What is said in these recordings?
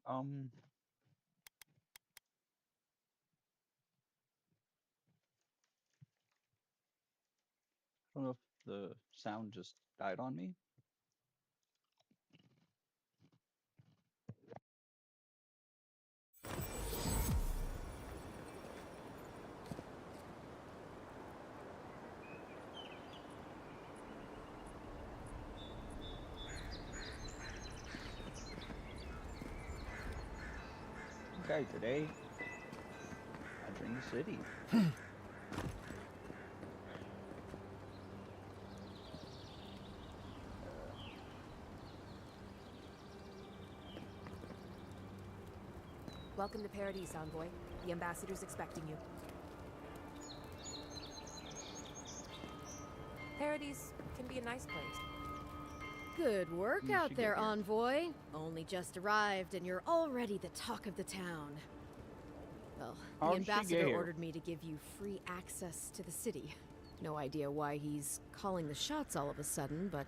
Um, I don't know if the sound just died on me. Okay, today, entering the city. Welcome to Paradise, Envoy. The ambassador's expecting you. Paradise can be a nice place. Good work You out should there, get here. Envoy. Only just arrived and you're already the talk of the town. Well, the How'd she get ambassador here? ordered me to give you free access to the city. No idea why he's calling the shots all of a sudden, but...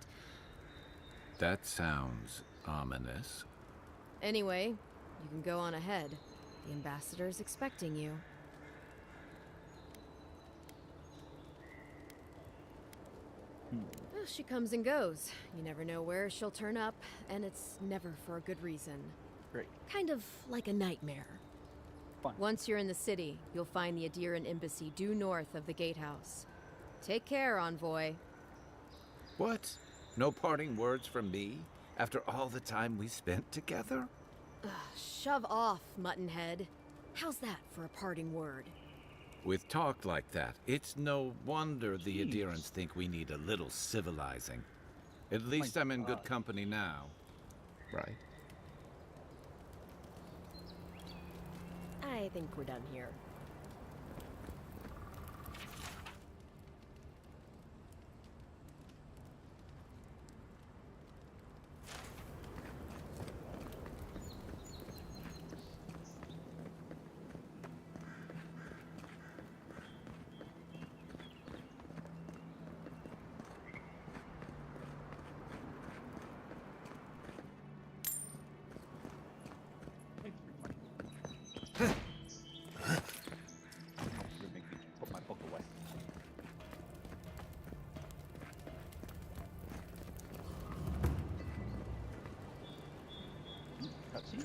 That sounds ominous. Anyway, you can go on ahead. The ambassador's expecting you. Well, she comes and goes. You never know where she'll turn up, and it's never for a good reason. Great. Kind of like a nightmare. Fun. Once you're in the city, you'll find the Adiran embassy due north of the gatehouse. Take care, Envoy. What? No parting words from me? After all the time we spent together? Ugh, shove off, Muttonhead. How's that for a parting word? With talk like that, it's no wonder the Jeez. Adirans think we need a little civilizing. At least I'm in good company now. Right? I think we're done here. You make me put my book away. Cutscene?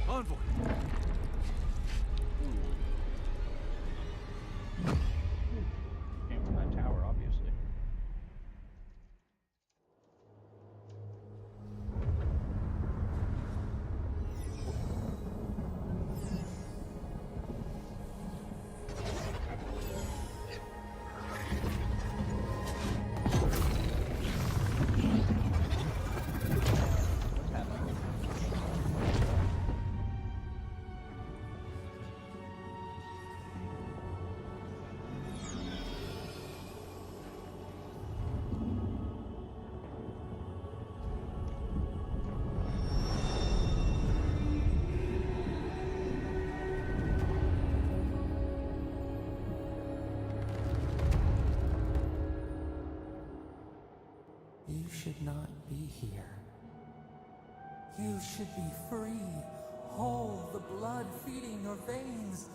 Envoy! Came from that tower, obviously. What's happening? You should not be here. You should be free, whole, the blood feeding your veins.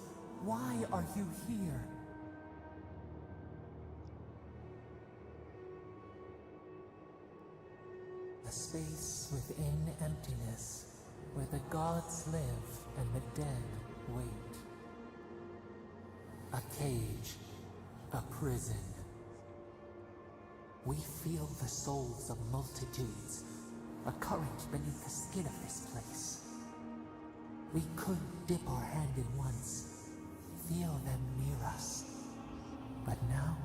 Why are you here? A space within emptiness, where the gods live and the dead wait. A cage, a prison. We feel the souls of multitudes, a current beneath the skin of this place. We could dip our hand in once, feel them near us. But now,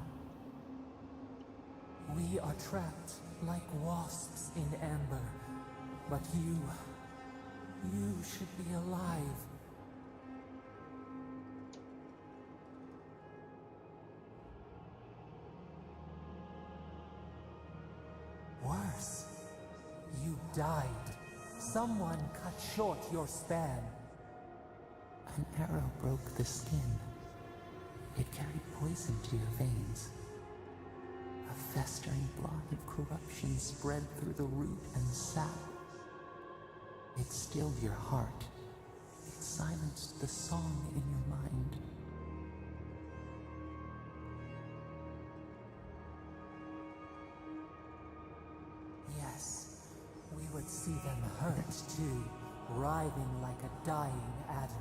we are trapped like wasps in amber. But you should be alive. Worse, you died. Someone cut short your span. An arrow broke the skin. It carried poison to your veins. A festering blot of corruption spread through the root and sap. It stilled your heart. It silenced the song in your mind. Yes, we would see them hurt too, writhing like a dying adder.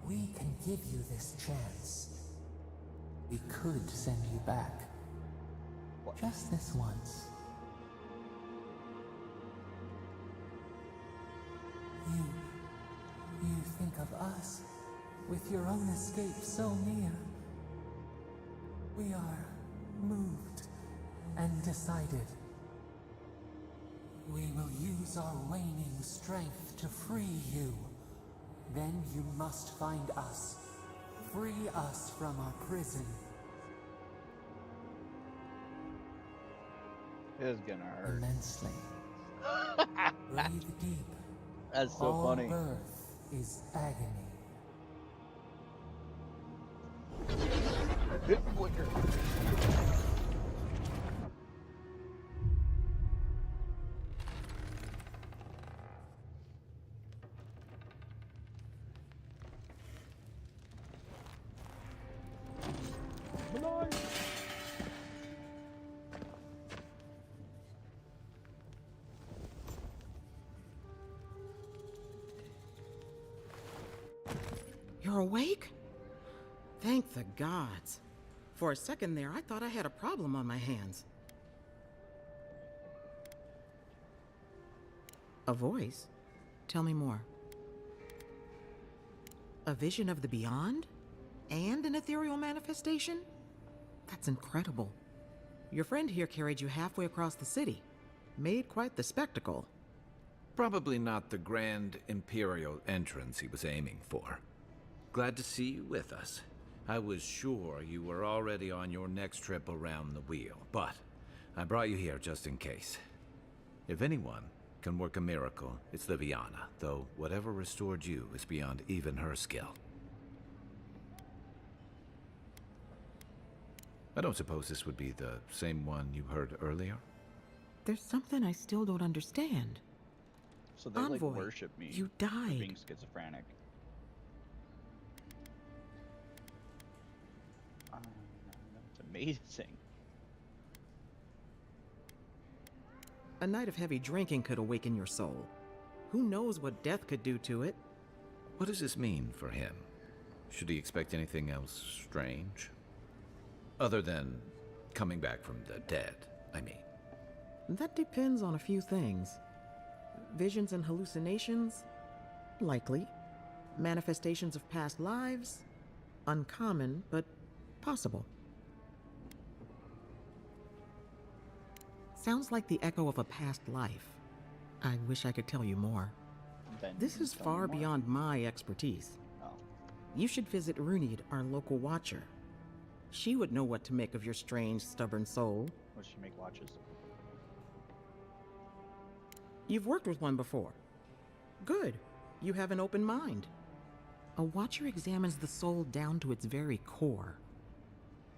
We can give you this chance. We could send you back. Just this once. You think of us with your own escape so near. We are moved and decided. We will use our waning strength to free you. Then you must find us. Free us from our prison. It is gonna hurt. Immensely. Breathe deep. That's so All funny. birth is agony. You're awake? Thank the gods. For a second there, I thought I had a problem on my hands. A voice? Tell me more. A vision of the beyond? And an ethereal manifestation? That's incredible. Your friend here carried you halfway across the city. Made quite the spectacle. Probably not the grand imperial entrance he was aiming for. Glad to see you with us. I was sure you were already on your next trip around the wheel, but I brought you here just in case. If anyone can work a miracle, it's Liviana, though whatever restored you is beyond even her skill. I don't suppose this would be the same one you heard earlier? There's something I still don't understand. So they like Envoy, worship me you for died. being schizophrenic. That's amazing. A night of heavy drinking could awaken your soul. Who knows what death could do to it? What does this mean for him? Should he expect anything else strange? Other than coming back from the dead, I mean. That depends on a few things. Visions and hallucinations? Likely. Manifestations of past lives? Uncommon, but possible. Sounds like the echo of a past life. I wish I could tell you more. Then This you is tell me far more. beyond my expertise. Oh. You should visit Runid, our local watcher. She would know what to make of your strange, stubborn soul. What should make watches? You've worked with one before. Good. You have an open mind. A watcher examines the soul down to its very core.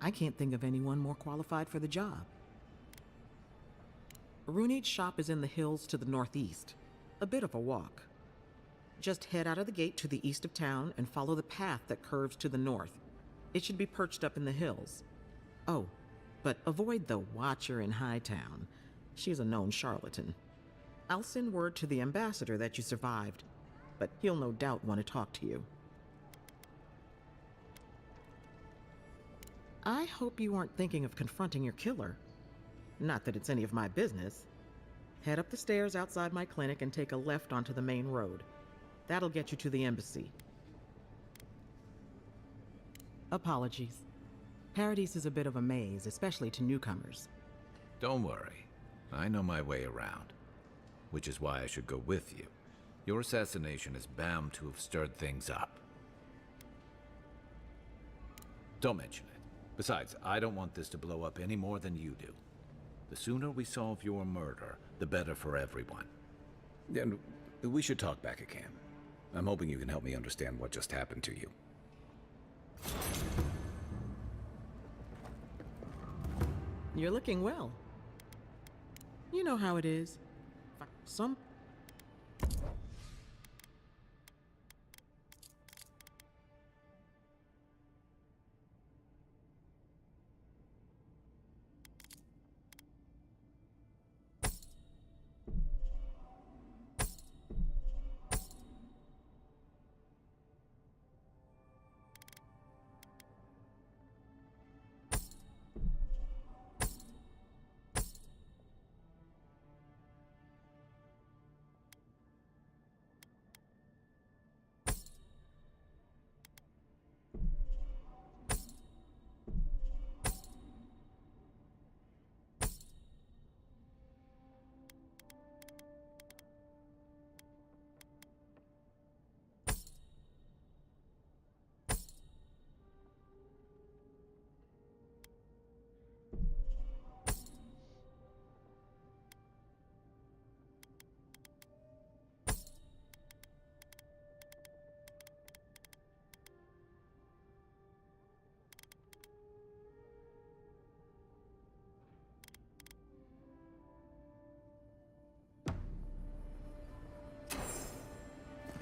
I can't think of anyone more qualified for the job. Runid's shop is in the hills to the northeast. A bit of a walk. Just head out of the gate to the east of town and follow the path that curves to the north. It should be perched up in the hills. Oh, but avoid the watcher in Hightown. She's a known charlatan. I'll send word to the ambassador that you survived, but he'll no doubt want to talk to you. I hope you aren't thinking of confronting your killer. Not that it's any of my business. Head up the stairs outside my clinic and take a left onto the main road. That'll get you to the embassy. Apologies. Paradise is a bit of a maze, especially to newcomers. Don't worry. I know my way around. Which is why I should go with you. Your assassination is bound to have stirred things up. Don't mention it. Besides, I don't want this to blow up any more than you do. The sooner we solve your murder, the better for everyone. And we should talk back again. I'm hoping you can help me understand what just happened to you. You're looking well. You know how it is. Some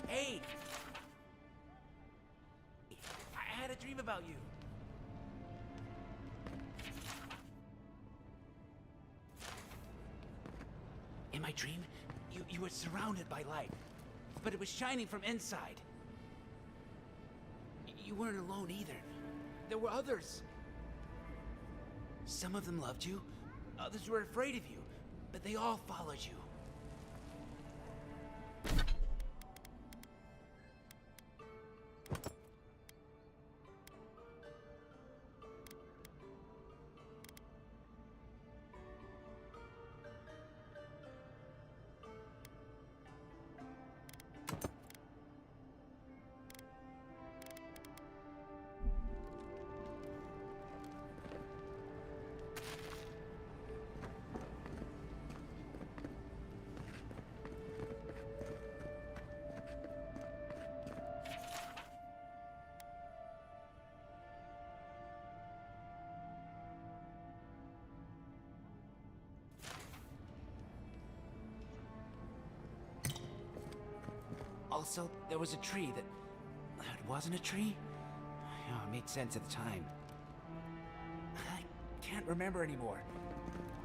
Hey! I had a dream about you. In my dream, you were surrounded by light, but it was shining from inside. You weren't alone either. There were others. Some of them loved you, others were afraid of you, but they all followed you. Also, there was a tree that wasn't a tree? It made sense at the time. I can't remember anymore.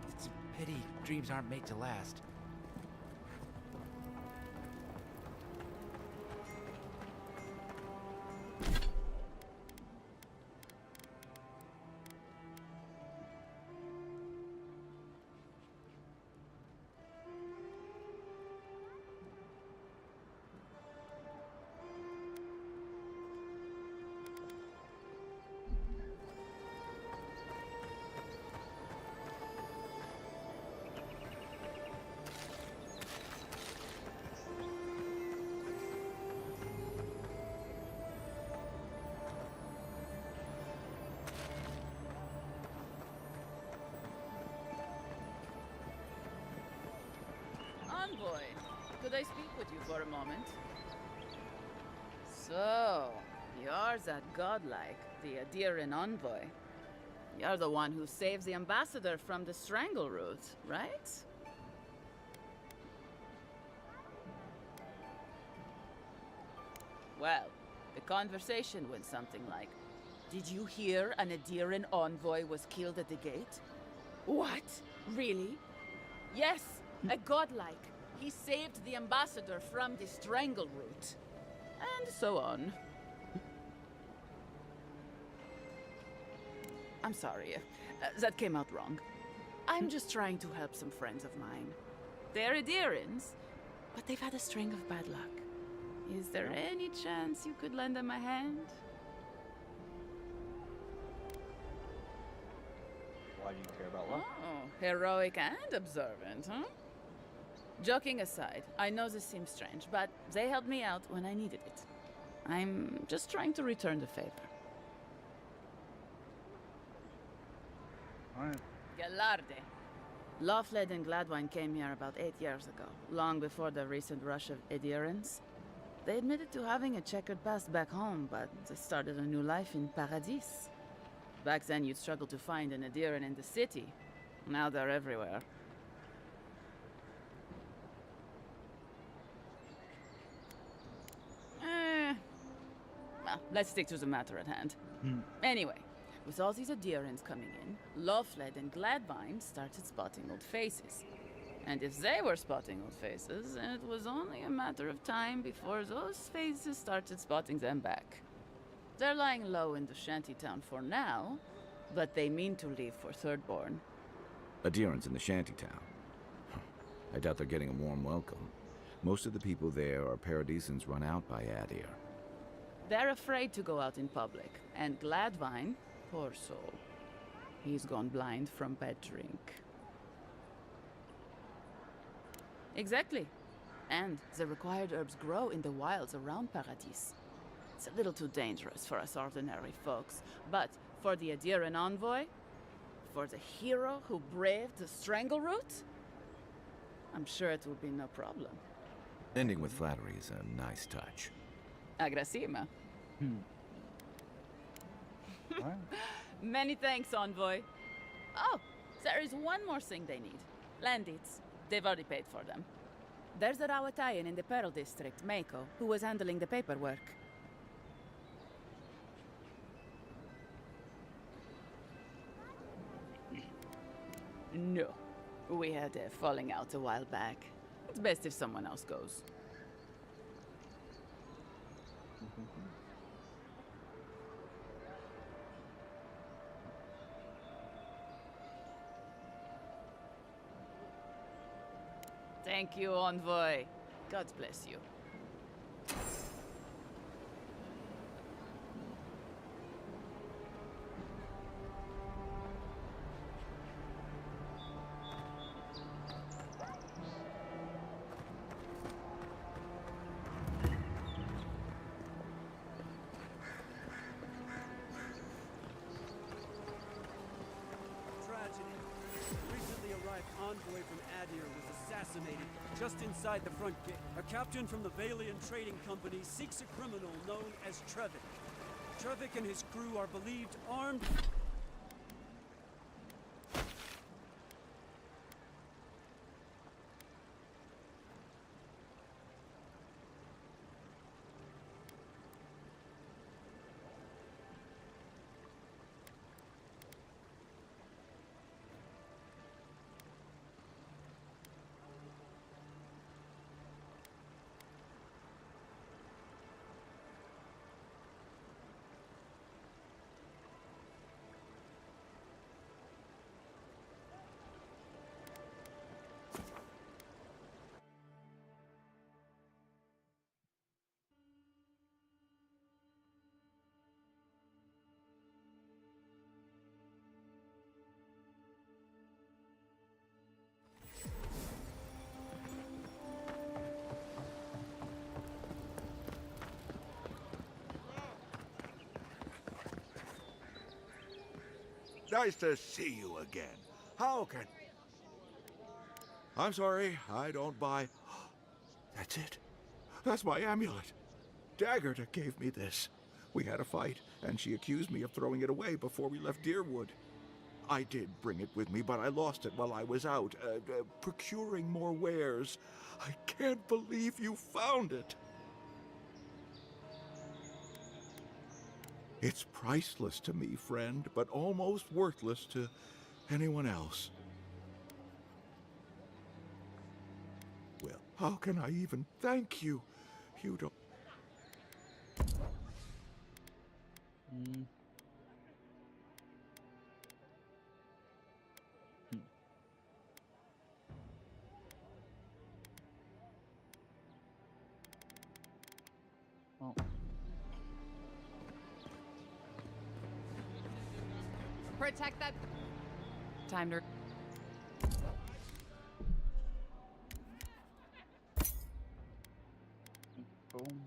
It's a pity dreams aren't made to last. Envoy, could I speak with you for a moment? So, you're that godlike, the Adiran envoy. You're the one who saves the ambassador from the strangle root, right? Well, the conversation went something like, did you hear an Adiran envoy was killed at the gate? What? Really? Yes, a godlike. He saved the ambassador from the strangle root. And so on. I'm sorry. That came out wrong. I'm just trying to help some friends of mine. They're Adirans, but they've had a string of bad luck. Is there any chance you could lend them a hand? Why do you care about luck? Oh, heroic and observant, huh? Joking aside, I know this seems strange, but they helped me out when I needed it. I'm just trying to return the favor. Alright. Galarde. Lawfled and Gladwine came here about 8 years ago, long before the recent rush of Edirans. They admitted to having a checkered past back home, but they started a new life in Paradis. Back then, you'd struggle to find an Adiran in the city. Now they're everywhere. Well, let's stick to the matter at hand. Anyway, with all these adherents coming in, Loveled and Gladvine started spotting old faces. And if they were spotting old faces, it was only a matter of time before those faces started spotting them back. They're lying low in the shantytown for now, but they mean to leave for Thirdborn. Adherents in the shantytown. I doubt they're getting a warm welcome. Most of the people there are paradisans run out by Adir. They're afraid to go out in public, and Gladvine, poor soul, he's gone blind from bad drink. Exactly. And the required herbs grow in the wilds around Paradis. It's a little too dangerous for us ordinary folks, but for the Adiran envoy, for the hero who braved the Strangleroot, I'm sure it will be no problem. Ending with flattery is a nice touch. Agrasima. Alright. Many thanks, envoy. Oh, there is one more thing they need. Land deeds. They've already paid for them. There's a Rawatayan in the Pearl District, Mako, who was handling the paperwork. No. We had a falling out a while back. It's best if someone else goes. Thank you, envoy. God bless you. Tragedy. Recently arrived envoy from Adir was assassinated just inside the front gate. A captain from the Valian Trading Company seeks a criminal known as Trevik. Trevik and his crew are believed armed. Nice to see you again. How can... I'm sorry, I don't buy... That's it. That's my amulet. Daggerta gave me this. We had a fight, and she accused me of throwing it away before we left Deerwood. I did bring it with me, but I lost it while I was out, procuring more wares. I can't believe you found it. It's priceless to me, friend, but almost worthless to anyone else. Well, how can I even thank you? You don't... Well, Protect that. Time to. boom.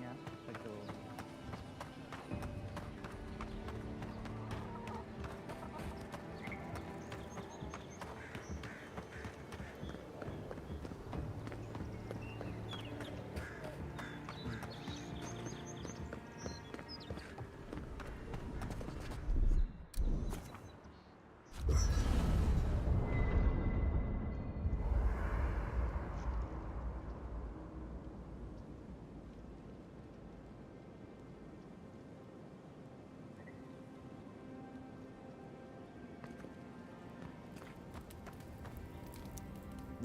Yeah, like a little...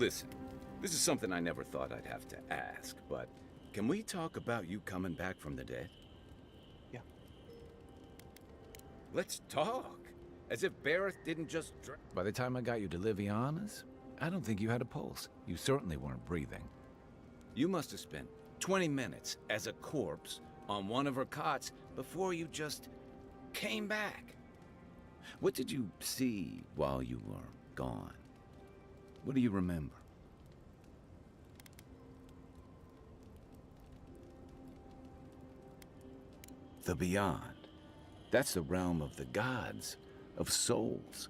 Listen, this is something I never thought I'd have to ask, but can we talk about you coming back from the dead? Yeah. Let's talk. As if Barrett didn't just By the time I got you to Liviana's, I don't think you had a pulse. You certainly weren't breathing. You must have spent 20 minutes as a corpse on one of her cots before you just came back. What did you see while you were gone? What do you remember? The beyond. That's the realm of the gods, of souls.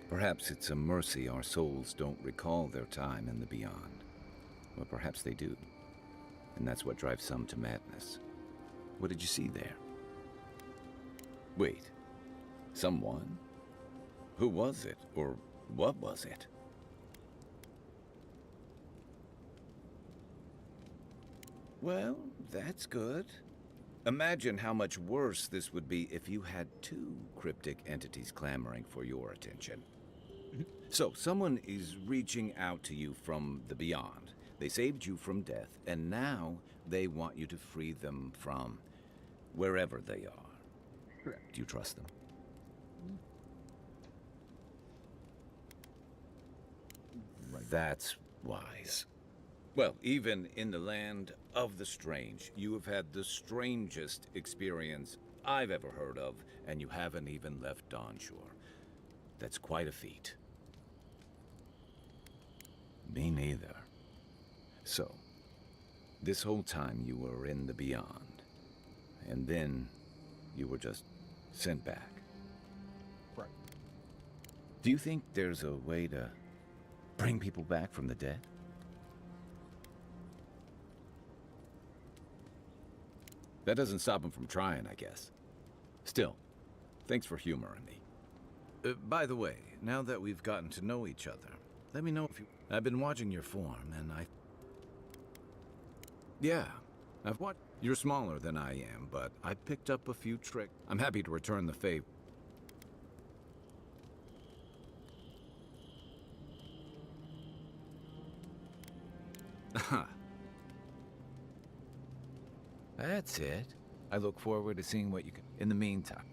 Perhaps it's a mercy our souls don't recall their time in the beyond. Or perhaps they do. And that's what drives some to madness. What did you see there? Wait. Someone? Who was it? Or what was it? Well, that's good. Imagine how much worse this would be if you had two cryptic entities clamoring for your attention. So, someone is reaching out to you from the beyond. They saved you from death, and now they want you to free them from wherever they are. Correct. Do you trust them? That's wise. Well, even in the land of the strange, you have had the strangest experience I've ever heard of, and you haven't even left Dawnshore. That's quite a feat. Me neither. So, this whole time you were in the beyond, and then you were just sent back. Right. Do you think there's a way to bring people back from the dead? That doesn't stop them from trying, I guess. Still, thanks for humoring me. By the way, now that we've gotten to know each other, let me know if you... I've been watching your form, and Yeah, I've watched... You're smaller than I am, but I picked up a few tricks. I'm happy to return the favor. That's it. I look forward to seeing what you can... In the meantime...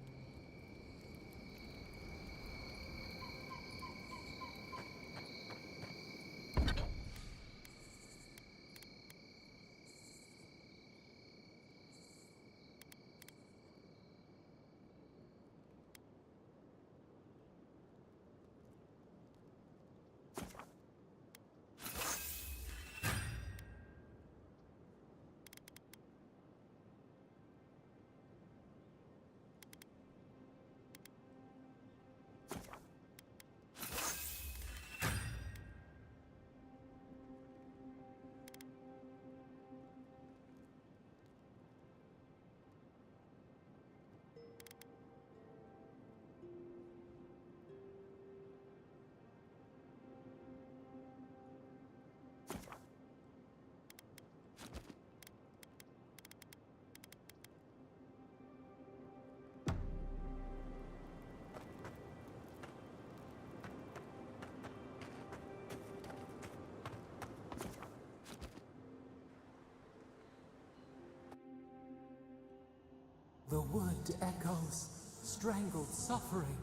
The wood echoes, strangled suffering.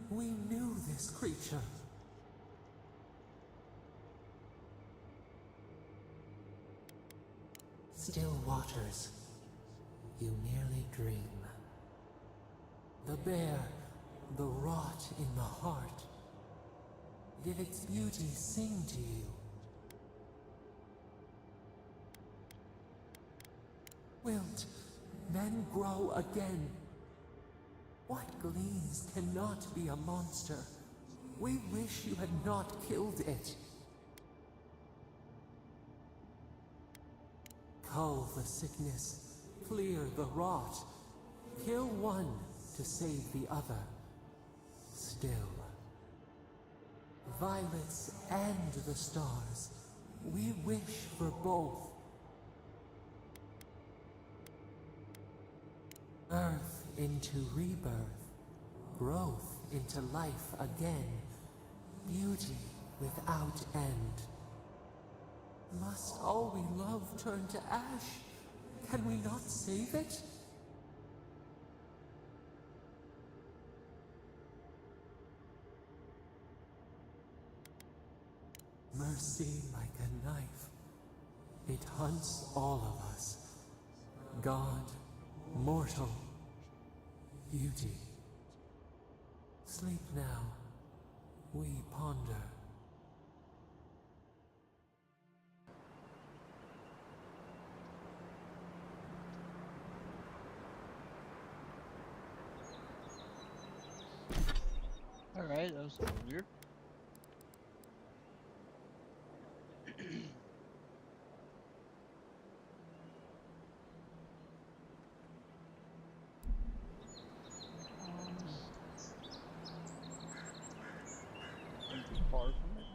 We knew this creature. Still waters, you merely dream. The bear, the rot in the heart. Did its beauty sing to you? Wilt then grow again. What gleams cannot be a monster? We wish you had not killed it. Cull the sickness, clear the rot. Kill one to save the other. Still, violets and the stars, we wish for both. Earth into rebirth, growth into life again, beauty without end. Must all we love turn to ash? Can we not save it? Mercy like a knife. It hunts all of us. God, mortal, beauty. Sleep now. We ponder. Alright, that was a little weird. Far from it.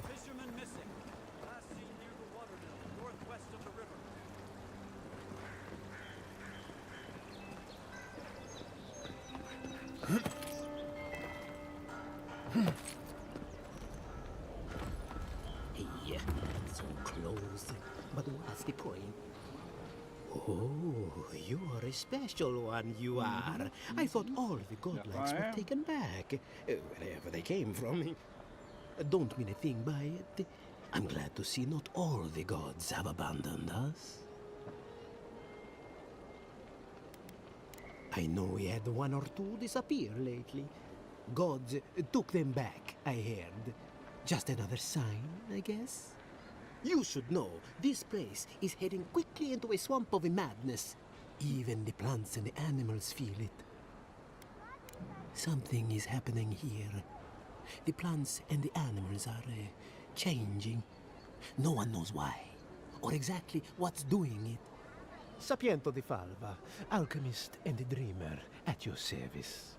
Fisherman missing. Last seen near the watermill, northwest of the river. Hey, so close. But what's the point? Oh, you are a special one, you are. I thought all the godlikes were taken back, wherever they came from. Don't mean a thing by it. I'm glad to see not all the gods have abandoned us. I know we had one or two disappear lately. Gods took them back, I heard. Just another sign, I guess. You should know, this place is heading quickly into a swamp of madness. Even the plants and the animals feel it. Something is happening here. The plants and the animals are changing. No one knows why, or exactly what's doing it. Sapiento di Falva, alchemist and dreamer, at your service.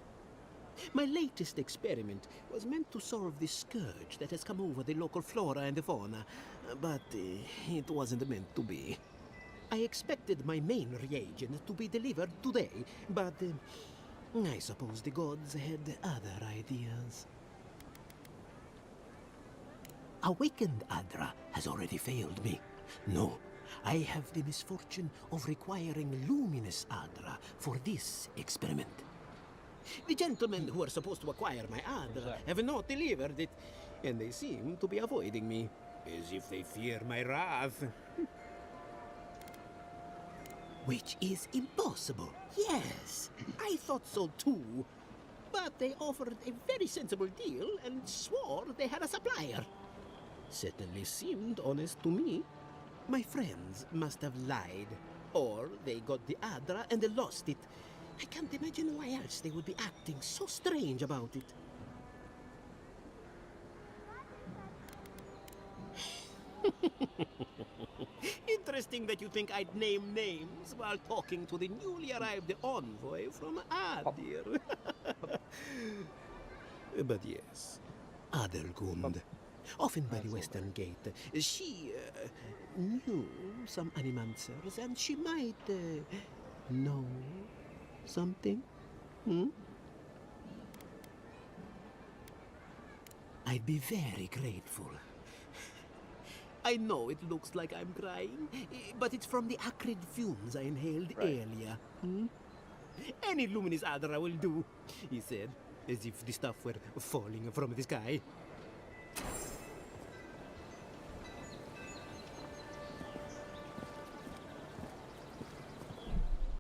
My latest experiment was meant to solve the scourge that has come over the local flora and the fauna, but it wasn't meant to be. I expected my main reagent to be delivered today, but I suppose the gods had other ideas. Awakened Adra has already failed me. No, I have the misfortune of requiring luminous Adra for this experiment. The gentlemen who are supposed to acquire my Adra have not delivered it, and they seem to be avoiding me, as if they fear my wrath. Which is impossible. Yes, I thought so too. But they offered a very sensible deal and swore they had a supplier. Certainly seemed honest to me. My friends must have lied, or they got the Adra and they lost it. I can't imagine why else they would be acting so strange about it. Interesting that you think I'd name names while talking to the newly arrived envoy from Adir. But yes, Adelgund, often by the Western Gate. She knew some animancers, and she might know something. I'd be very grateful. I know it looks like I'm crying, but it's from the acrid fumes I inhaled earlier. Any luminous Adra will do, he said, as if the stuff were falling from the sky.